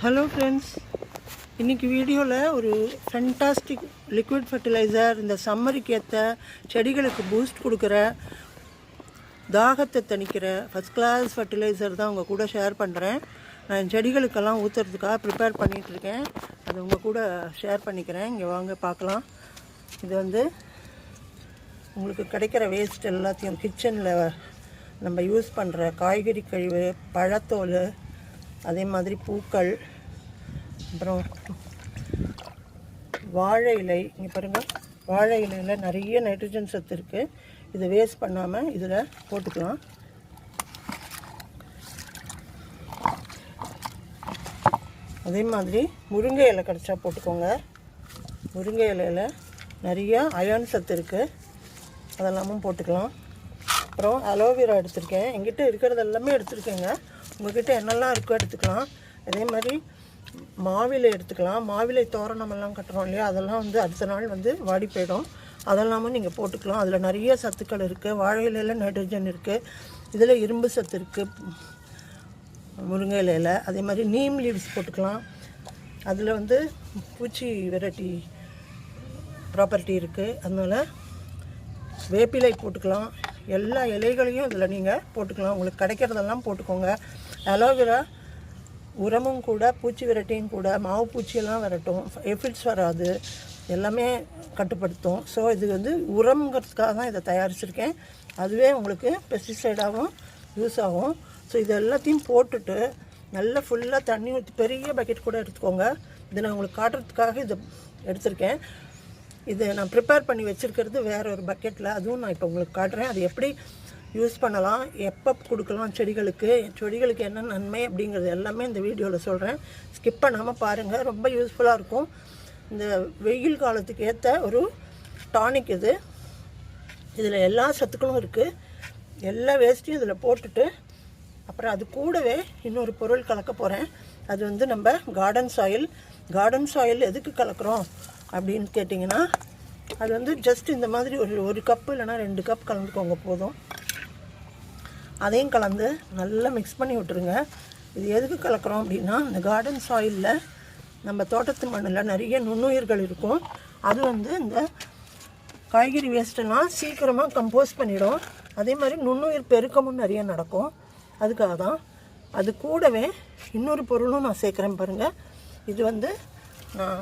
Hello friends, இன்றைக்கி வீடியோவில் ஒரு ஃபென்டாஸ்டிக் லிக்விட் ஃபர்டிலைசர், இந்த சம்மருக்கு ஏற்ற செடிகளுக்கு பூஸ்ட் கொடுக்குற, தாகத்தை தணிக்கிற ஃபஸ்ட் கிளாஸ் ஃபர்டிலைசர் தான் உங்கள் கூட ஷேர் பண்ணுறேன். நான் செடிகளுக்கெல்லாம் ஊற்றுறதுக்காக ப்ரிப்பேர் பண்ணிகிட்ருக்கேன். அது உங்கள் கூட ஷேர் பண்ணிக்கிறேன். இங்கே வாங்க பார்க்கலாம். இது வந்து உங்களுக்கு கிடைக்கிற வேஸ்ட் எல்லாத்தையும், கிச்சனில் நம்ம யூஸ் பண்ணுற காய்கறி கழிவு, பழத்தோல், அதே மாதிரி பூக்கள், அப்புறம் வாழை இலை. இங்கே பாருங்கள், வாழை இலையில் நிறைய நைட்ரஜன் சத்து இருக்குது. இதை வேஸ்ட் பண்ணாமல் இதில் போட்டுக்கலாம். அதே மாதிரி முருங்கை இலை கிடச்சா போட்டுக்கோங்க. முருங்கை இலையில் நிறைய அயர்ன் சத்து இருக்குது, அதெல்லாமும் போட்டுக்கலாம். அப்புறம் அலோவேரா எடுத்திருக்கேன். எங்கிட்ட இருக்கிறது எல்லாமே எடுத்துருக்கேங்க. உங்கள்கிட்ட என்னெல்லாம் இருக்கோ எடுத்துக்கலாம். அதே மாதிரி மாவிலை எடுத்துக்கலாம். மாவிலை தோரணமெல்லாம் கட்டுறோம் இல்லையா, அதெல்லாம் வந்து அடுத்த நாள் வந்து வாடி போயிடும். அதெல்லாமும் நீங்கள் போட்டுக்கலாம். அதில் நிறைய சத்துக்கள் இருக்குது. வாழை இலையில் நைட்ரஜன் இருக்குது, இதில் இரும்பு சத்து இருக்குது முருங்கை இலையில். அதே மாதிரி நீம் லீவ்ஸ் போட்டுக்கலாம். அதில் வந்து பூச்சி வெரைட்டி ப்ராப்பர்ட்டி இருக்குது, அதனால் வேப்பிலை போட்டுக்கலாம். எல்லா இலைகளையும் இதில் நீங்கள் போட்டுக்கலாம். உங்களுக்கு கிடைக்கிறதெல்லாம் போட்டுக்கோங்க. அலோவேரா உரமும் கூட, பூச்சி விரட்டியும் கூட. மாவு பூச்சியெல்லாம் விரட்டும், எஃபிட்ஸ் வராது, எல்லாமே கட்டுப்படுத்தும். ஸோ இது வந்து உரம்ங்கிறதுக்காக தான் இதை தயாரிச்சிருக்கேன். அதுவே உங்களுக்கு பெஸ்டிசைடாகவும் யூஸ் ஆகும். ஸோ இது எல்லாத்தையும் போட்டுட்டு நல்லா ஃபுல்லாக தண்ணி ஊற்றி, பெரிய பக்கெட் கூட எடுத்துக்கோங்க. இது நான் உங்களுக்கு காட்டுறதுக்காக இதை எடுத்திருக்கேன். இது நான் ப்ரிப்பேர் பண்ணி வச்சுருக்கிறது வேறு ஒரு பக்கெட்டில், அதுவும் நான் இப்போ உங்களுக்கு காட்டுறேன். அது எப்படி யூஸ் பண்ணலாம், எப்போ கொடுக்கலாம், செடிகளுக்கு என்ன நன்மை அப்படிங்கிறது எல்லாமே இந்த வீடியோவில் சொல்கிறேன். ஸ்கிப் பண்ணாமல் பாருங்கள், ரொம்ப யூஸ்ஃபுல்லாக இருக்கும். இந்த வெயில் காலத்துக்கு ஏற்ற ஒரு டானிக் இது. இதில் எல்லா சத்துக்களும் இருக்குது. எல்லா வேஸ்ட்டையும் இதில் போட்டுட்டு, அப்புறம் அது கூடவே இன்னொரு பொருள் கலக்க போகிறேன். அது வந்து நம்ம கார்டன் சாயில். கார்டன் சாயில் எதுக்கு கலக்கிறோம் அப்படின்னு கேட்டிங்கன்னா, அது வந்து ஜஸ்ட் இந்த மாதிரி ஒரு கப்பு இல்லைனா 2 கப் கலந்துக்கோங்க போதும். அதையும் கலந்து நல்லா மிக்ஸ் பண்ணி விட்டுருங்க. இது எதுக்கு கலக்கிறோம் அப்படின்னா, இந்த கார்டன் சாயிலில் நம்ம தோட்டத்து மண்ணில் நிறைய நுண்ணுயிர்கள் இருக்கும். அது வந்து இந்த காய்கறி வேஸ்ட்டெல்லாம் சீக்கிரமாக கம்போஸ் பண்ணிடும். அதே மாதிரி நுண்ணுயிர் பெருக்கமும் நிறைய நடக்கும். அதுக்காக தான். அது கூடவே இன்னொரு பொருளும் நான் சேர்க்குறேன் பாருங்கள். இது வந்து நான்